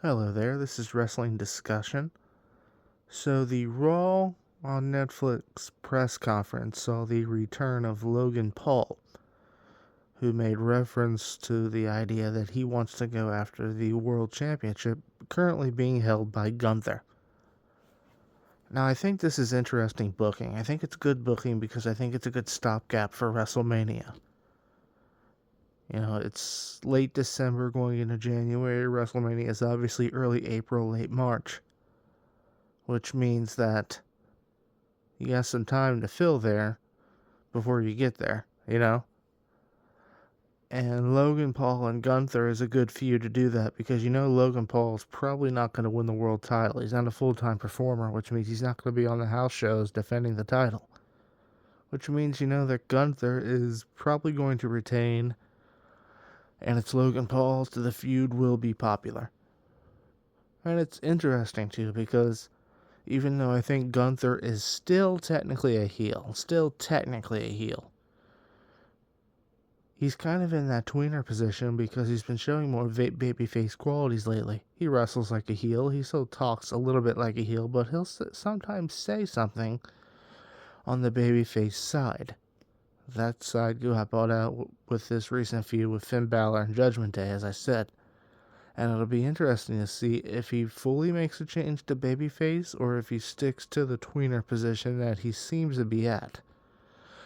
Hello there, this is Wrestling Discussion. So, the Raw on Netflix press conference saw the return of Logan Paul, who made reference to the idea that he wants to go after the World Championship currently being held by Gunther. Now, I think this is interesting booking. I think it's good booking because I think it's a good stopgap for WrestleMania. You know, it's late December going into January. WrestleMania is obviously early April, late March, which means that you got some time to fill there before you get there, you know? And Logan Paul and Gunther is a good feud to do that because you know Logan Paul is probably not going to win the world title. He's not a full-time performer, which means he's not going to be on the house shows defending the title. Which means you know that Gunther is probably going to retain, and it's Logan Paul, so the feud will be popular. And it's interesting too because even though I think Gunther is still technically a heel, he's kind of in that tweener position because he's been showing more babyface qualities lately. He wrestles like a heel, he still talks a little bit like a heel, but he'll sometimes say something on the babyface side. That side got bought out with this recent feud with Finn Balor and Judgment Day, as I said. And it'll be interesting to see if he fully makes a change to babyface or if he sticks to the tweener position that he seems to be at.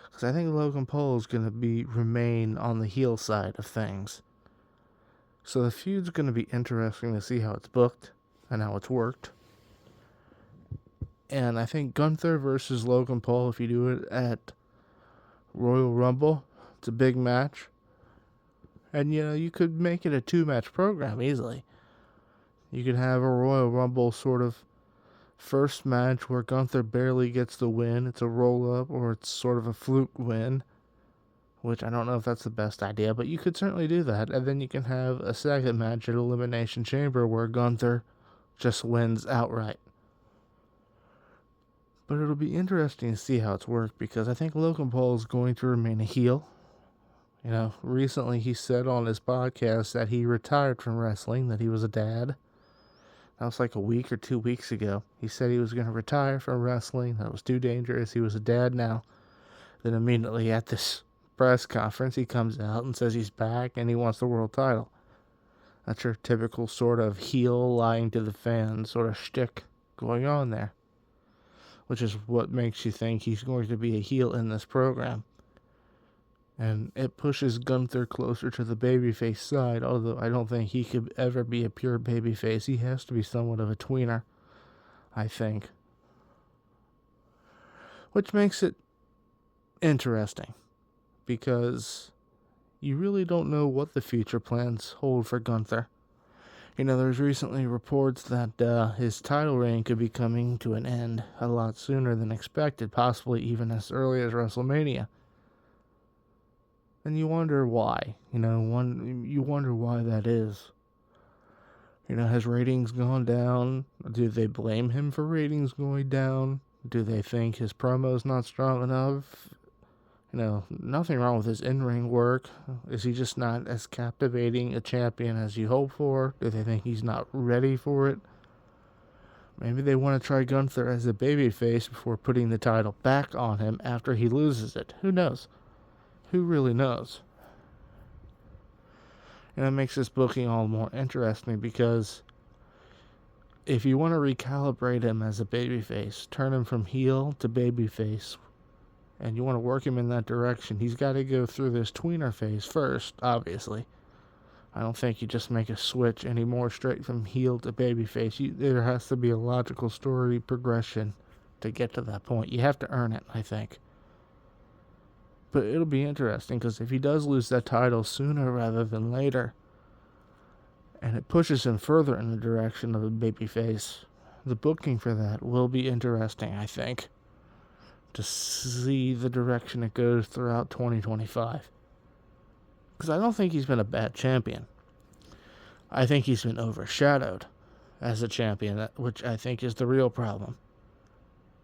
Because I think Logan Paul is going to remain on the heel side of things. So the feud's going to be interesting to see how it's booked and how it's worked. And I think Gunther versus Logan Paul, if you do it at Royal Rumble, it's a big match. And you know, you could make it a 2-match program easily. You could have a Royal Rumble sort of first match where Gunther barely gets the win. It's a roll-up or it's sort of a fluke win, which I don't know if that's the best idea, but you could certainly do that. And then you can have a second match at Elimination Chamber where Gunther just wins outright. But it'll be interesting to see how it's worked because I think Logan Paul is going to remain a heel. You know, recently he said on his podcast that he retired from wrestling, that he was a dad. That was like a week or 2 weeks ago. He said he was going to retire from wrestling, that it was too dangerous, he was a dad now. Then immediately at this press conference, he comes out and says he's back and he wants the world title. That's your typical sort of heel lying to the fans sort of shtick going on there. Which is what makes you think he's going to be a heel in this program. And it pushes Gunther closer to the babyface side, although I don't think he could ever be a pure babyface. He has to be somewhat of a tweener, I think. Which makes it interesting, because you really don't know what the future plans hold for Gunther. You know, there's recently reports that his title reign could be coming to an end a lot sooner than expected, possibly even as early as WrestleMania. And you wonder why. You wonder why that is. You know, has ratings gone down? Do they blame him for ratings going down? Do they think his promo's not strong enough? You know, nothing wrong with his in-ring work. Is he just not as captivating a champion as you hope for? Do they think he's not ready for it? Maybe they want to try Gunther as a babyface before putting the title back on him after he loses it. Who knows? Who really knows? And that makes this booking all more interesting because if you want to recalibrate him as a babyface, turn him from heel to babyface, and you want to work him in that direction, he's got to go through this tweener phase first, obviously. I don't think you just make a switch anymore straight from heel to babyface. There has to be a logical story progression to get to that point. You have to earn it, I think. But it'll be interesting because if he does lose that title sooner rather than later, and it pushes him further in the direction of a babyface, the booking for that will be interesting, I think, to see the direction it goes throughout 2025. Because I don't think he's been a bad champion. I think he's been overshadowed as a champion, which I think is the real problem.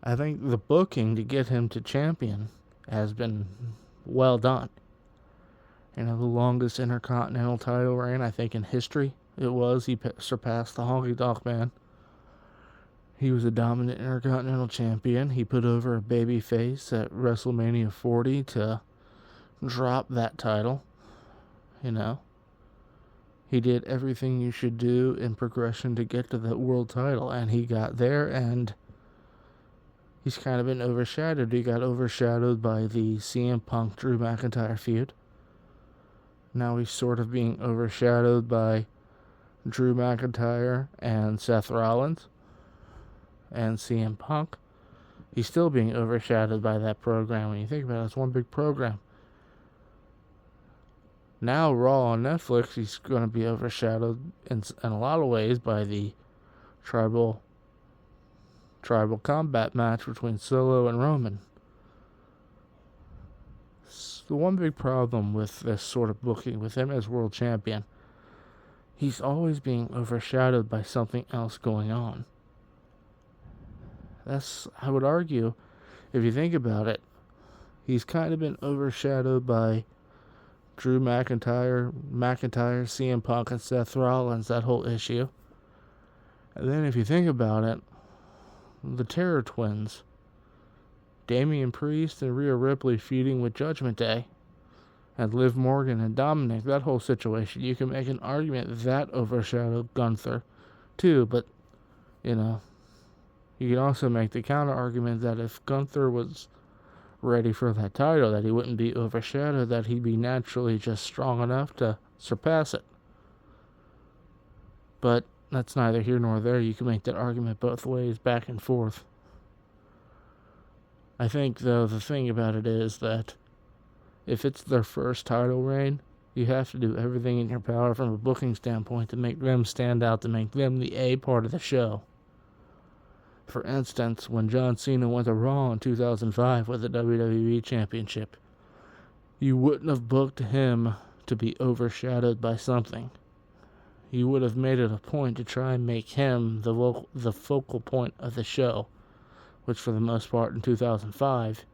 I think the booking to get him to champion has been well done. You know, the longest Intercontinental title reign, I think, in history it was. He surpassed the Honky Tonk Man. He was a dominant Intercontinental Champion. He put over a babyface at WrestleMania 40 to drop that title. You know, he did everything you should do in progression to get to that world title, and he got there, and he's kind of been overshadowed. He got overshadowed by the CM Punk Drew McIntyre feud. Now he's sort of being overshadowed by Drew McIntyre and Seth Rollins and CM Punk. He's still being overshadowed by that program. When you think about it, it's one big program. Now Raw on Netflix, he's going to be overshadowed in a lot of ways by the tribal combat match between Solo and Roman. It's the one big problem with this sort of booking with him as world champion. He's always being overshadowed by something else going on. I would argue, if you think about it, he's kind of been overshadowed by Drew McIntyre, CM Punk, and Seth Rollins, that whole issue. And then if you think about it, the Terror Twins, Damian Priest and Rhea Ripley feuding with Judgment Day, and Liv Morgan and Dominic, that whole situation, you can make an argument that overshadowed Gunther too, but, you know, you can also make the counter argument that if Gunther was ready for that title, that he wouldn't be overshadowed, that he'd be naturally just strong enough to surpass it. But that's neither here nor there. You can make that argument both ways, back and forth. I think, though, the thing about it is that if it's their first title reign, you have to do everything in your power from a booking standpoint to make them stand out, to make them the A part of the show. For instance, when John Cena went to Raw in 2005 with the WWE Championship, you wouldn't have booked him to be overshadowed by something. You would have made it a point to try and make him the focal point of the show, which for the most part in 2005,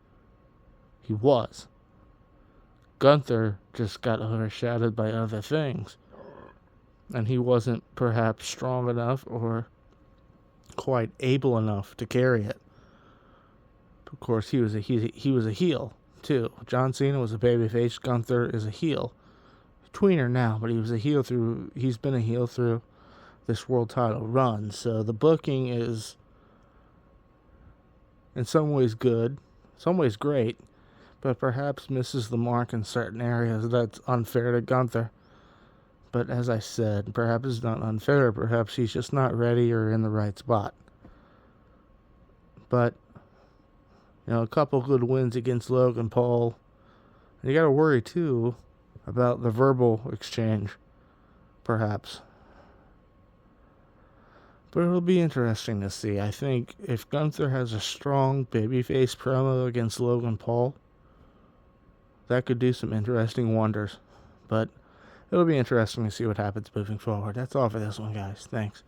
he was. Gunther just got overshadowed by other things, and he wasn't perhaps strong enough or quite able enough to carry it. Of course, he was a heel too. John Cena was a babyface. Gunther is a heel, tweener now, but he's been a heel through this world title run. So the booking is in some ways good, some ways great, but perhaps misses the mark in certain areas. That's unfair to Gunther. But as I said, perhaps it's not unfair. Perhaps he's just not ready or in the right spot. But, a couple good wins against Logan Paul. And you got to worry, too, about the verbal exchange, perhaps. But it'll be interesting to see. I think if Gunther has a strong babyface promo against Logan Paul, that could do some interesting wonders. But it'll be interesting to see what happens moving forward. That's all for this one, guys. Thanks.